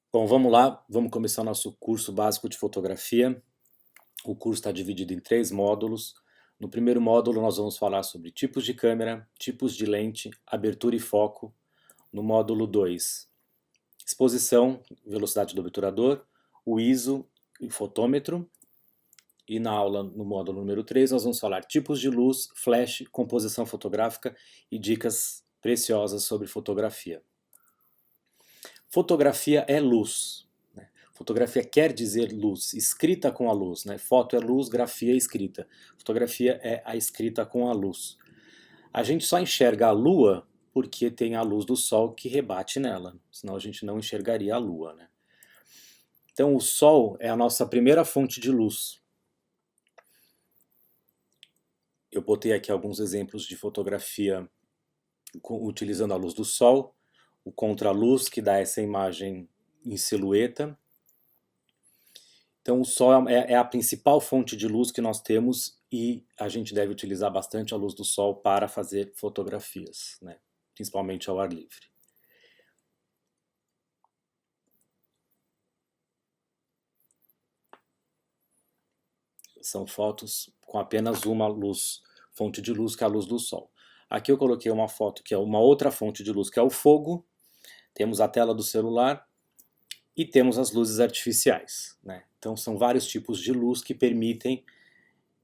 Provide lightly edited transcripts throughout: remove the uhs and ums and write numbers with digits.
Bom, vamos lá, vamos começar nosso curso básico de fotografia. O curso está dividido em 3 módulos. No primeiro módulo nós vamos falar sobre tipos de câmera, tipos de lente, abertura e foco. No módulo 2, exposição, velocidade do obturador, o ISO e fotômetro. E na aula, no módulo número 3, nós vamos falar tipos de luz, flash, composição fotográfica e dicas preciosas sobre fotografia. Fotografia é luz. Fotografia quer dizer luz, escrita com a luz, né? Foto é luz, grafia é escrita. Fotografia é a escrita com a luz. A gente só enxerga a lua porque tem a luz do sol que rebate nela, senão a gente não enxergaria a lua, né? Então o sol é a nossa primeira fonte de luz. Eu botei aqui alguns exemplos de fotografia utilizando a luz do sol, o contraluz que dá essa imagem em silhueta. Então o sol é a principal fonte de luz que nós temos e a gente deve utilizar bastante a luz do sol para fazer fotografias, né? Principalmente ao ar livre. São fotos com apenas uma luz, fonte de luz, que é a luz do sol. Aqui eu coloquei uma foto que é uma outra fonte de luz, que é o fogo. Temos a tela do celular e temos as luzes artificiais, né? Então são vários tipos de luz que permitem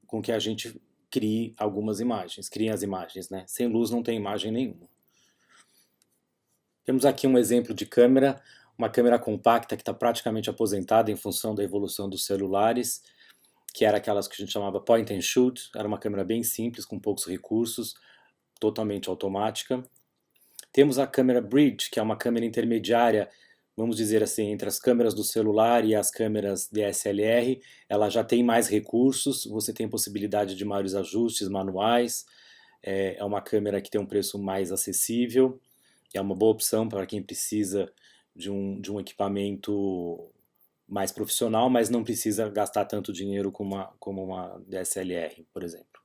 com que a gente crie algumas imagens, criem as imagens, né? Sem luz não tem imagem nenhuma. Temos aqui um exemplo de câmera, uma câmera compacta que está praticamente aposentada em função da evolução dos celulares, que era aquelas que a gente chamava point and shoot, era uma câmera bem simples, com poucos recursos, totalmente automática. Temos a câmera bridge, que é uma câmera intermediária, vamos dizer assim, entre as câmeras do celular e as câmeras DSLR. Ela já tem mais recursos, você tem possibilidade de maiores ajustes manuais, é uma câmera que tem um preço mais acessível, é uma boa opção para quem precisa de um equipamento mais profissional, mas não precisa gastar tanto dinheiro como uma DSLR, por exemplo.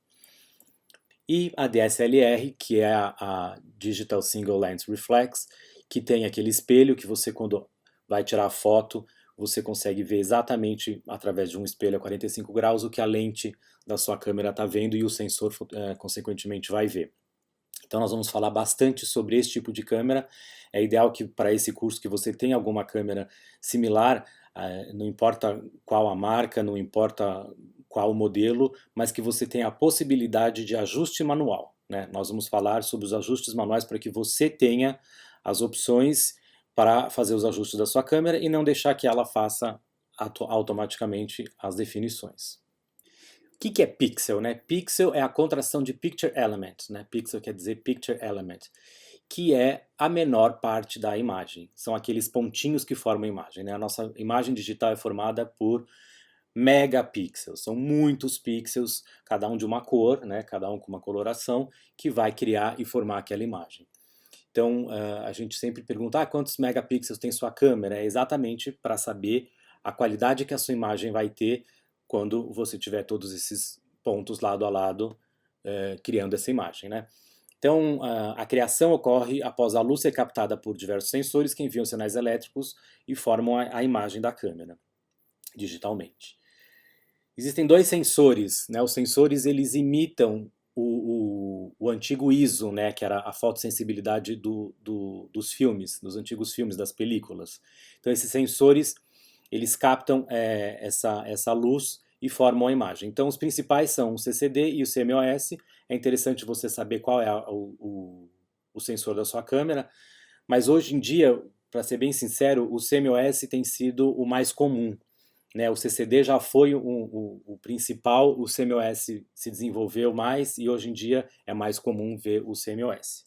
E a DSLR, que é a Digital Single Lens Reflex, que tem aquele espelho que você, quando vai tirar a foto, você consegue ver exatamente através de um espelho a 45 graus o que a lente da sua câmera está vendo e o sensor, consequentemente, vai ver. Então nós vamos falar bastante sobre esse tipo de câmera. É ideal que para esse curso que você tenha alguma câmera similar, não importa qual a marca, não importa qual o modelo, mas que você tenha a possibilidade de ajuste manual, né? Nós vamos falar sobre os ajustes manuais para que você tenha as opções para fazer os ajustes da sua câmera e não deixar que ela faça automaticamente as definições. O que é pixel, né? Pixel é a contração de picture element, né? Pixel quer dizer picture element, que é a menor parte da imagem. São aqueles pontinhos que formam a imagem, né? A nossa imagem digital é formada por megapixels. São muitos pixels, cada um de uma cor, né? Cada um com uma coloração, que vai criar e formar aquela imagem. Então, a gente sempre pergunta, quantos megapixels tem sua câmera? É exatamente para saber a qualidade que a sua imagem vai ter quando você tiver todos esses pontos lado a lado criando essa imagem, né? Então, a criação ocorre após a luz ser captada por diversos sensores que enviam sinais elétricos e formam a imagem da câmera digitalmente. Existem dois sensores, né? Os sensores eles imitam o antigo ISO, né? Que era a fotossensibilidade dos filmes, dos antigos filmes, das películas. Então esses sensores eles captam essa luz e formam a imagem. Então os principais são o CCD e o CMOS. É interessante você saber qual é o sensor da sua câmera, mas hoje em dia, para ser bem sincero, o CMOS tem sido o mais comum, né? O CCD já foi o principal, o CMOS se desenvolveu mais e hoje em dia é mais comum ver o CMOS.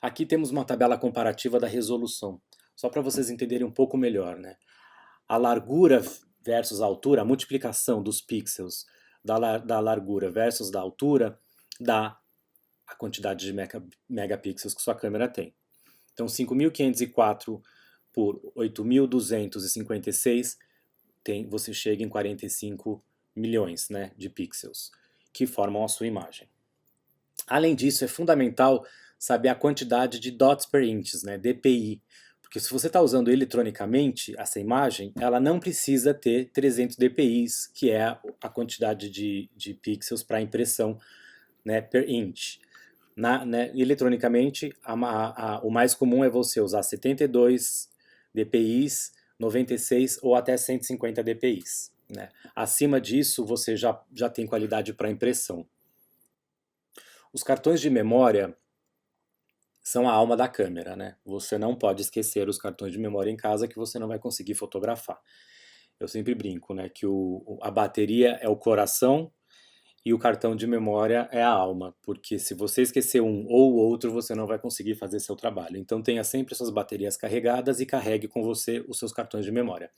Aqui temos uma tabela comparativa da resolução, só para vocês entenderem um pouco melhor, né? A largura versus a altura, a multiplicação dos pixels da largura versus da altura dá a quantidade de megapixels que sua câmera tem. Então 5.504 por 8.256 você chega em 45 milhões, né, de pixels, que formam a sua imagem. Além disso, é fundamental saber a quantidade de dots per inches, né, DPI. Porque se você está usando eletronicamente essa imagem, ela não precisa ter 300 dpi, que é a quantidade de pixels para impressão, né, per inch. Né, eletronicamente, o mais comum é você usar 72 dpi, 96 ou até 150 dpi. Né? Acima disso, você já tem qualidade para impressão. Os cartões de memória são a alma da câmera, né? Você não pode esquecer os cartões de memória em casa que você não vai conseguir fotografar. Eu sempre brinco, né, que a bateria é o coração e o cartão de memória é a alma, porque se você esquecer um ou o outro, você não vai conseguir fazer seu trabalho. Então tenha sempre suas baterias carregadas e carregue com você os seus cartões de memória.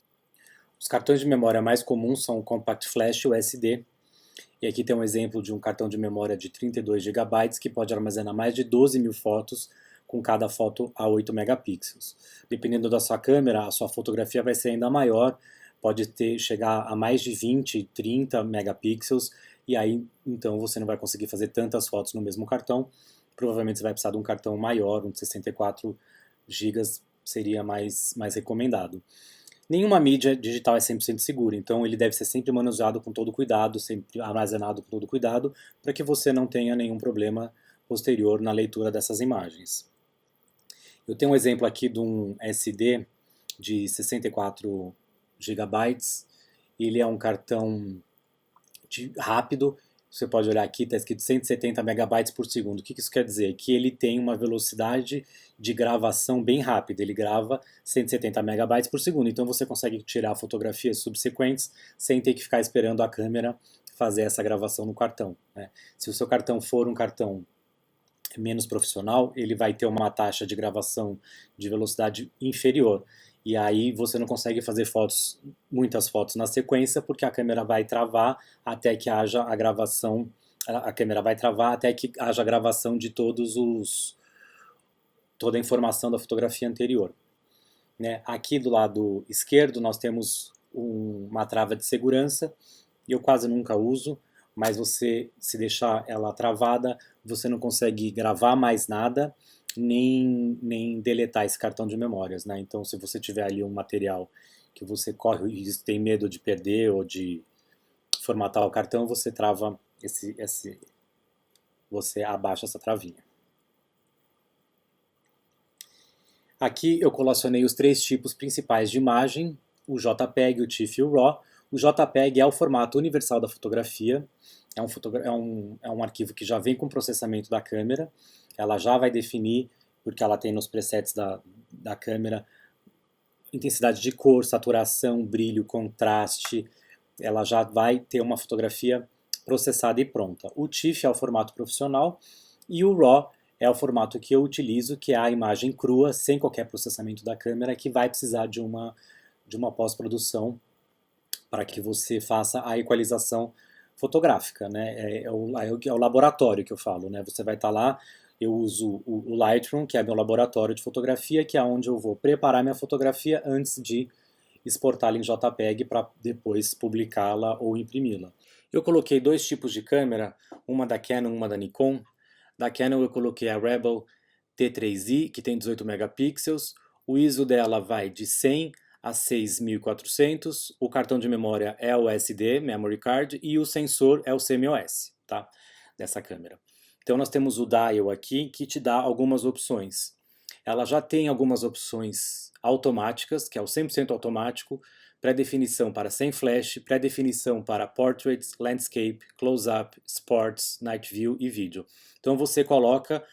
Os cartões de memória mais comuns são o Compact Flash e o SD. E aqui tem um exemplo de um cartão de memória de 32 GB que pode armazenar mais de 12.000 fotos, com cada foto a 8 megapixels. Dependendo da sua câmera, a sua fotografia vai ser ainda maior, pode chegar a mais de 20, 30 megapixels, e aí então você não vai conseguir fazer tantas fotos no mesmo cartão. Provavelmente você vai precisar de um cartão maior, um de 64 GB seria mais recomendado. Nenhuma mídia digital é 100% segura, então ele deve ser sempre manuseado com todo cuidado, sempre armazenado com todo cuidado, para que você não tenha nenhum problema posterior na leitura dessas imagens. Eu tenho um exemplo aqui de um SD de 64 GB, ele é um cartão rápido. Você pode olhar aqui, está escrito 170 megabytes por segundo. O que isso quer dizer? Que ele tem uma velocidade de gravação bem rápida. Ele grava 170 megabytes por segundo. Então você consegue tirar fotografias subsequentes sem ter que ficar esperando a câmera fazer essa gravação no cartão. Né? Se o seu cartão for um cartão menos profissional, ele vai ter uma taxa de gravação de velocidade inferior. E aí você não consegue fazer muitas fotos na sequência, porque a câmera vai travar até que haja a gravação, a câmera vai travar até que haja a gravação de toda a informação da fotografia anterior. Né? Aqui do lado esquerdo nós temos uma trava de segurança, eu quase nunca uso, mas você, se deixar ela travada, você não consegue gravar mais nada, nem deletar esse cartão de memórias, né? Então, se você tiver ali um material que você corre o risco, tem medo de perder ou de formatar o cartão, você trava você abaixa essa travinha. Aqui eu colacionei os 3 tipos principais de imagem, o JPEG, o TIFF e o RAW. O JPEG é o formato universal da fotografia, é um arquivo que já vem com processamento da câmera, ela já vai definir, porque ela tem nos presets da câmera, intensidade de cor, saturação, brilho, contraste, ela já vai ter uma fotografia processada e pronta. O TIFF é o formato profissional e o RAW é o formato que eu utilizo, que é a imagem crua, sem qualquer processamento da câmera, que vai precisar de uma pós-produção para que você faça a equalização fotográfica, né? É o laboratório que eu falo, né? Você vai estar lá, eu uso o Lightroom, que é meu laboratório de fotografia, que é onde eu vou preparar minha fotografia antes de exportá-la em JPEG para depois publicá-la ou imprimi-la. Eu coloquei 2 tipos de câmera, uma da Canon, uma da Nikon. Da Canon eu coloquei a Rebel T3i, que tem 18 megapixels, o ISO dela vai de 100 a 6400, o cartão de memória é o SD, Memory Card, e o sensor é o CMOS, tá? Dessa câmera. Então nós temos o dial aqui, que te dá algumas opções. Ela já tem algumas opções automáticas, que é o 100% automático, pré-definição para sem flash, pré-definição para portraits, landscape, close-up, sports, night view e vídeo. Então você coloca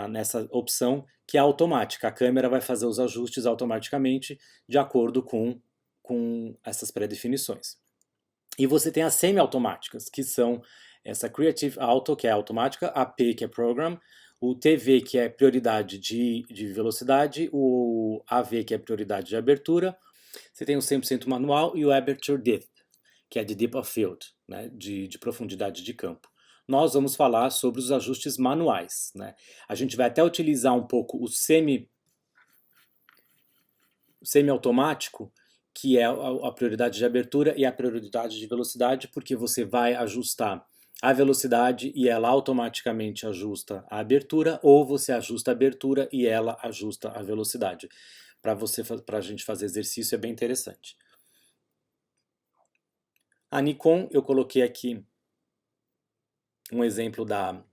nessa opção que é automática, a câmera vai fazer os ajustes automaticamente de acordo com essas pré-definições. E você tem as semi-automáticas, que são essa Creative Auto, que é automática, a P, que é Program, o TV, que é prioridade de velocidade, o AV, que é prioridade de abertura, você tem o 100% manual e o Aperture Depth, que é de Depth of Field, né, de profundidade de campo. Nós vamos falar sobre os ajustes manuais. Né? A gente vai até utilizar um pouco o semi-automático, que é a prioridade de abertura e a prioridade de velocidade, porque você vai ajustar a velocidade e ela automaticamente ajusta a abertura, ou você ajusta a abertura e ela ajusta a velocidade. Para a gente fazer exercício é bem interessante. A Nikon, eu coloquei aqui um exemplo da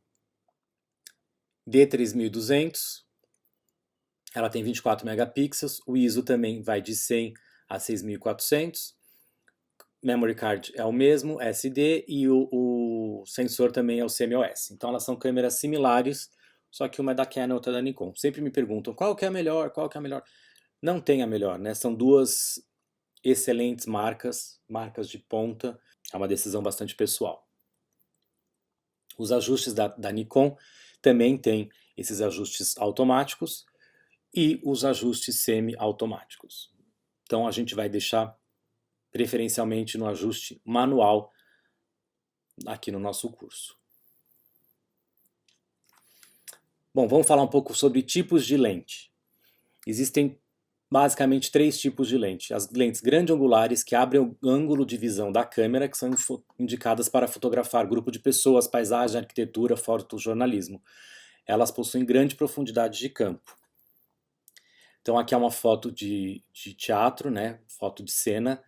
D3200, ela tem 24 megapixels, o ISO também vai de 100 a 6400, memory card é o mesmo, SD, e o sensor também é o CMOS. Então elas são câmeras similares, só que uma é da Canon e outra da Nikon. Sempre me perguntam qual que é a melhor, qual que é a melhor. Não tem a melhor, né? São duas excelentes marcas, marcas de ponta. É uma decisão bastante pessoal. Os ajustes da Nikon também tem esses ajustes automáticos e os ajustes semi-automáticos. Então a gente vai deixar preferencialmente no ajuste manual aqui no nosso curso. Bom, vamos falar um pouco sobre tipos de lente. Existem basicamente 3 tipos de lente. As lentes grande-angulares, que abrem o ângulo de visão da câmera, que são indicadas para fotografar grupo de pessoas, paisagem, arquitetura, fotojornalismo. Elas possuem grande profundidade de campo. Então aqui é uma foto de teatro, né? Foto de cena,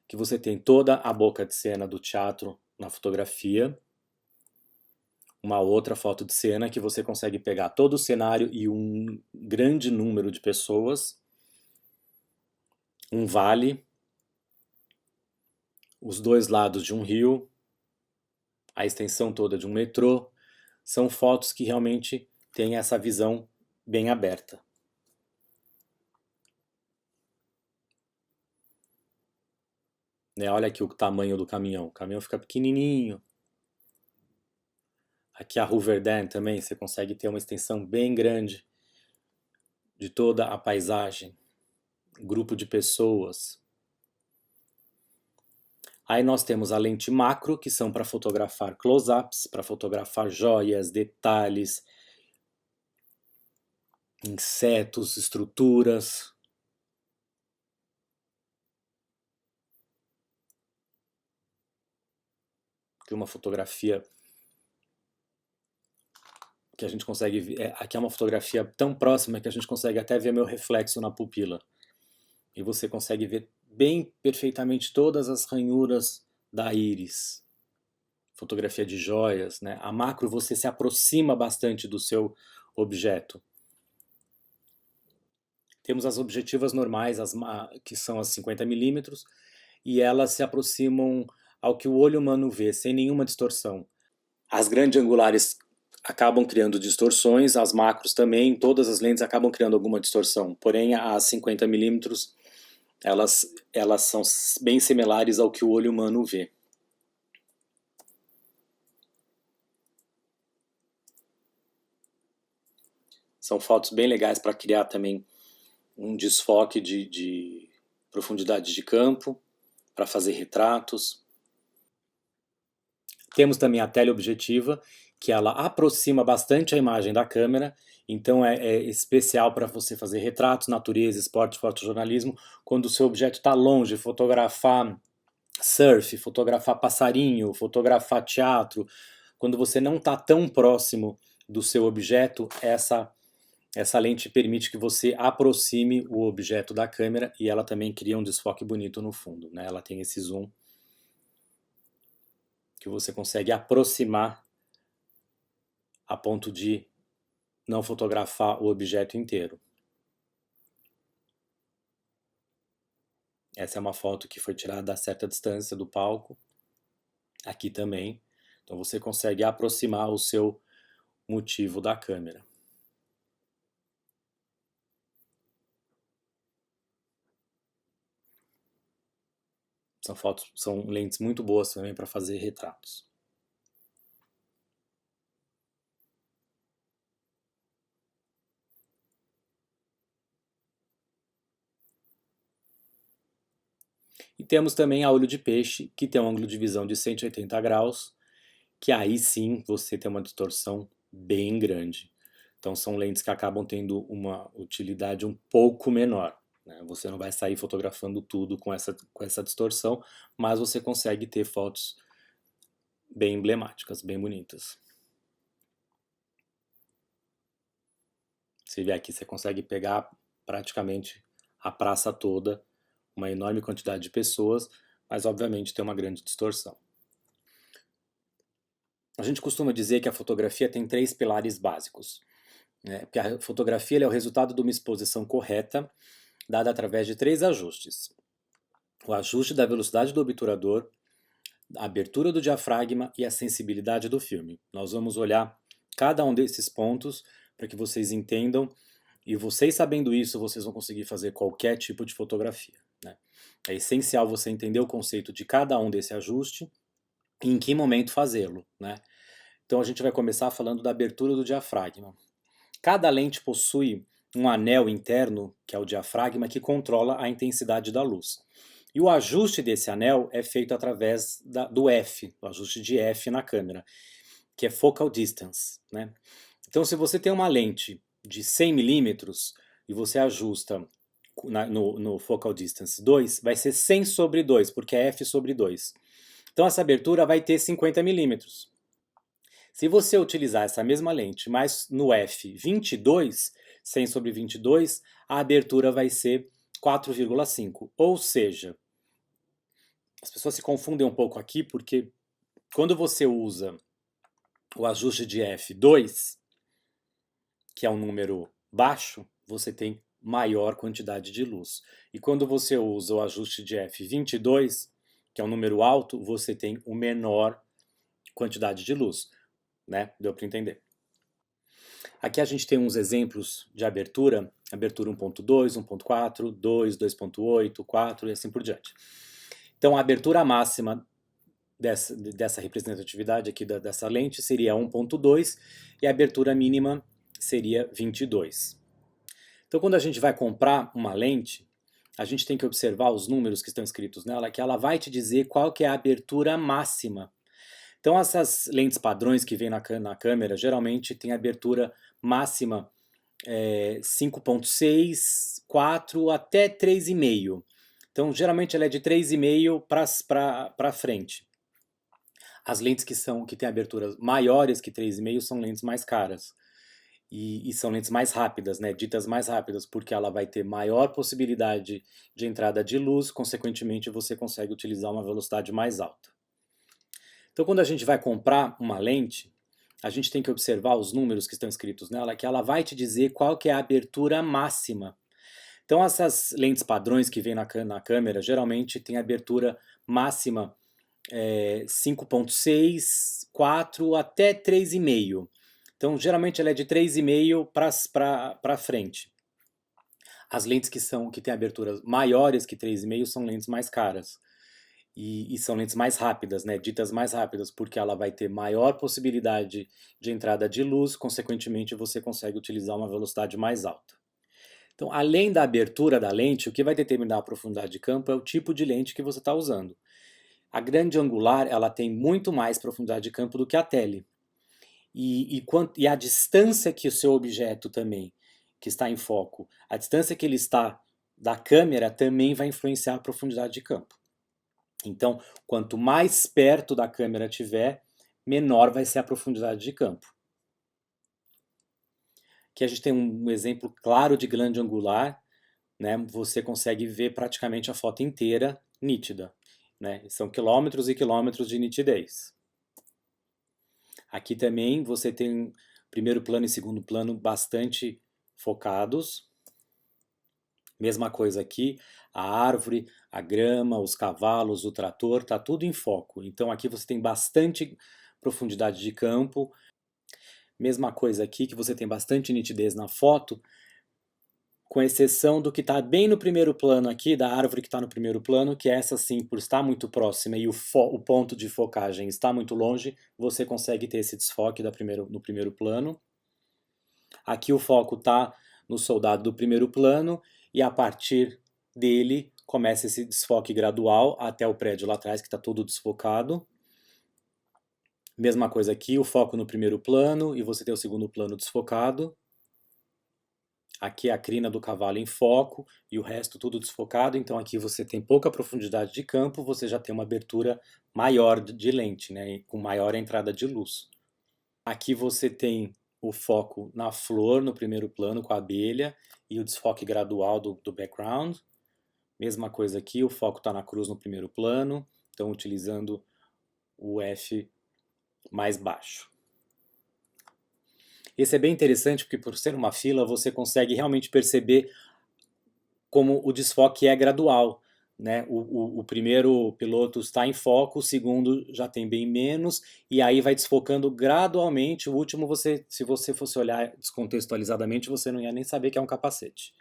que você tem toda a boca de cena do teatro na fotografia. Uma outra foto de cena que você consegue pegar todo o cenário e um grande número de pessoas. Um vale, os dois lados de um rio, a extensão toda de um metrô. São fotos que realmente têm essa visão bem aberta. Né, olha aqui o tamanho do caminhão. O caminhão fica pequenininho. Aqui a Hoover Dam também, você consegue ter uma extensão bem grande de toda a paisagem. Grupo de pessoas. Aí nós temos a lente macro, que são para fotografar close-ups, para fotografar joias, detalhes, insetos, estruturas. Aqui uma fotografia que a gente consegue ver. Aqui é uma fotografia tão próxima que a gente consegue até ver meu reflexo na pupila. E você consegue ver bem perfeitamente todas as ranhuras da íris. Fotografia de joias, né? A macro você se aproxima bastante do seu objeto. Temos as objetivas normais, que são as 50mm, e elas se aproximam ao que o olho humano vê, sem nenhuma distorção. As grandes angulares acabam criando distorções, as macros também, todas as lentes acabam criando alguma distorção, porém as 50mm elas são bem similares ao que o olho humano vê. São fotos bem legais para criar também um desfoque de profundidade de campo, para fazer retratos. Temos também a teleobjetiva, que ela aproxima bastante a imagem da câmera, então é especial para você fazer retratos, natureza, esporte, fotojornalismo, quando o seu objeto está longe, fotografar surf, fotografar passarinho, fotografar teatro. Quando você não está tão próximo do seu objeto, essa lente permite que você aproxime o objeto da câmera e ela também cria um desfoque bonito no fundo, né? Ela tem esse zoom que você consegue aproximar a ponto de não fotografar o objeto inteiro. Essa é uma foto que foi tirada a certa distância do palco. Aqui também. Então você consegue aproximar o seu motivo da câmera. São lentes muito boas também para fazer retratos. E temos também a olho de peixe, que tem um ângulo de visão de 180 graus, que aí sim você tem uma distorção bem grande. Então são lentes que acabam tendo uma utilidade um pouco menor. Né? Você não vai sair fotografando tudo com essa distorção, mas você consegue ter fotos bem emblemáticas, bem bonitas. Se vier aqui, você consegue pegar praticamente a praça toda, uma enorme quantidade de pessoas, mas obviamente tem uma grande distorção. A gente costuma dizer que a fotografia tem 3 pilares básicos, né? Porque a fotografia é o resultado de uma exposição correta, dada através de 3 ajustes. O ajuste da velocidade do obturador, a abertura do diafragma e a sensibilidade do filme. Nós vamos olhar cada um desses pontos para que vocês entendam, e vocês sabendo isso, vocês vão conseguir fazer qualquer tipo de fotografia, né? É essencial você entender o conceito de cada um desse ajuste e em que momento fazê-lo, né? Então a gente vai começar falando da abertura do diafragma. Cada lente possui um anel interno, que é o diafragma, que controla a intensidade da luz. E o ajuste desse anel é feito através do F, o ajuste de F na câmera, que é focal distance, né? Então, se você tem uma lente de 100 milímetros e você ajusta no focal distance 2, vai ser 100 sobre 2, porque é F sobre 2. Então, essa abertura vai ter 50 milímetros. Se você utilizar essa mesma lente, mas no F 22, 100 sobre 22, a abertura vai ser 4,5. Ou seja, as pessoas se confundem um pouco aqui, porque quando você usa o ajuste de F2, que é um número baixo, você tem maior quantidade de luz. E quando você usa o ajuste de F22, que é um número alto, você tem uma menor quantidade de luz, né? Deu para entender? Aqui a gente tem uns exemplos de abertura 1.2, 1.4, 2, 2.8, 4 e assim por diante. Então a abertura máxima dessa representatividade aqui dessa lente seria 1.2 e a abertura mínima seria 22. Então quando a gente vai comprar uma lente, a gente tem que observar os números que estão escritos nela, que ela vai te dizer qual que é a abertura máxima. Então essas lentes padrões que vem na câmera, geralmente tem abertura máxima 5.6, 4 até 3,5. Então geralmente ela é de 3,5 para frente. As lentes que têm aberturas maiores que 3,5 são lentes mais caras. E são lentes mais rápidas, né? Ditas mais rápidas, porque ela vai ter maior possibilidade de entrada de luz, consequentemente você consegue utilizar uma velocidade mais alta. Então quando a gente vai comprar uma lente, a gente tem que observar os números que estão escritos nela, que ela vai te dizer qual que é a abertura máxima. Então essas lentes padrões que vem na câmera, geralmente tem abertura máxima 5.6, 4 até 3,5. Então geralmente ela é de 3,5 para frente. As lentes que têm aberturas maiores que 3,5 são lentes mais caras. E são lentes mais rápidas, né? Ditas mais rápidas, porque ela vai ter maior possibilidade de entrada de luz, consequentemente você consegue utilizar uma velocidade mais alta. Então, além da abertura da lente, o que vai determinar a profundidade de campo é o tipo de lente que você está usando. A grande angular ela tem muito mais profundidade de campo do que a tele. E a distância que o seu objeto também, que está em foco, a distância que ele está da câmera também vai influenciar a profundidade de campo. Então, quanto mais perto da câmera tiver, menor vai ser a profundidade de campo. Aqui a gente tem um exemplo claro de grande angular, né? Você consegue ver praticamente a foto inteira nítida, né? São quilômetros e quilômetros de nitidez. Aqui também você tem primeiro plano e segundo plano bastante focados. Mesma coisa aqui, a árvore, a grama, os cavalos, o trator, está tudo em foco. Então aqui você tem bastante profundidade de campo. Mesma coisa aqui, que você tem bastante nitidez na foto, com exceção do que está bem no primeiro plano aqui, da árvore que está no primeiro plano, que essa sim, por estar muito próxima e o ponto de focagem está muito longe, você consegue ter esse desfoque no primeiro plano. Aqui o foco está no soldado do primeiro plano, e a partir dele começa esse desfoque gradual até o prédio lá atrás, que está todo desfocado. Mesma coisa aqui, o foco no primeiro plano e você tem o segundo plano desfocado. Aqui é a crina do cavalo em foco e o resto tudo desfocado, então aqui você tem pouca profundidade de campo, você já tem uma abertura maior de lente, né, com maior entrada de luz. Aqui você tem o foco na flor no primeiro plano com a abelha e o desfoque gradual do background. Mesma coisa aqui, o foco está na cruz no primeiro plano, então utilizando o F mais baixo. Esse é bem interessante porque por ser uma fila você consegue realmente perceber como o desfoque é gradual, né? O primeiro piloto está em foco, o segundo já tem bem menos, e aí vai desfocando gradualmente. O último, se você fosse olhar descontextualizadamente, você não ia nem saber que é um capacete.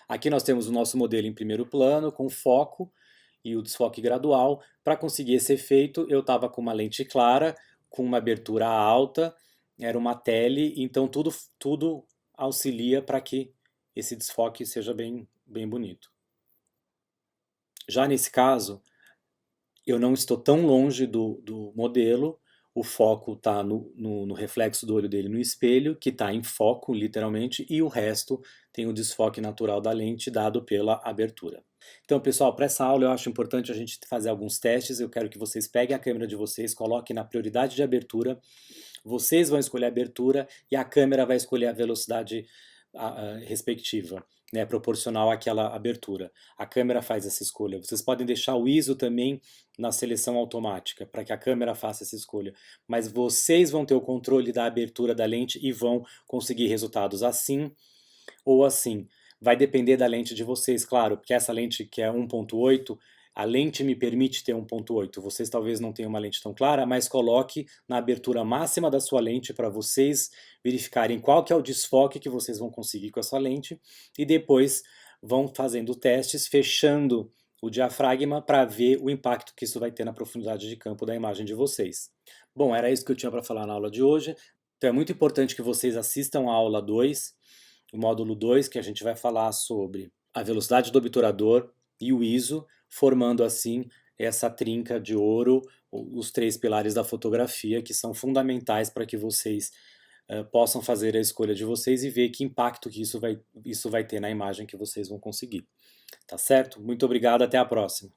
Aqui nós temos o nosso modelo em primeiro plano, com foco e o desfoque gradual. Para conseguir esse efeito, eu estava com uma lente clara, com uma abertura alta, era uma tele, então tudo auxilia para que esse desfoque seja bem bonito. Já nesse caso, eu não estou tão longe do modelo, o foco está no reflexo do olho dele no espelho, que está em foco, literalmente, e o resto tem o desfoque natural da lente dado pela abertura. Então, pessoal, para essa aula eu acho importante a gente fazer alguns testes. Eu quero que vocês peguem a câmera de vocês, coloquem na prioridade de abertura, vocês vão escolher a abertura e a câmera vai escolher a velocidade respectiva, né, proporcional àquela abertura. A câmera faz essa escolha. Vocês podem deixar o ISO também na seleção automática, para que a câmera faça essa escolha. Mas vocês vão ter o controle da abertura da lente e vão conseguir resultados assim ou assim. Vai depender da lente de vocês, claro, porque essa lente que é 1.8, a lente me permite ter 1.8. Vocês talvez não tenham uma lente tão clara, mas coloque na abertura máxima da sua lente para vocês verificarem qual que é o desfoque que vocês vão conseguir com essa lente e depois vão fazendo testes, fechando o diafragma para ver o impacto que isso vai ter na profundidade de campo da imagem de vocês. Bom, era isso que eu tinha para falar na aula de hoje. Então é muito importante que vocês assistam a aula 2, o módulo 2, que a gente vai falar sobre a velocidade do obturador e o ISO, formando assim essa trinca de ouro, os 3 pilares da fotografia, que são fundamentais para que vocês possam fazer a escolha de vocês e ver que impacto que isso vai ter na imagem que vocês vão conseguir. Tá certo? Muito obrigado, até a próxima.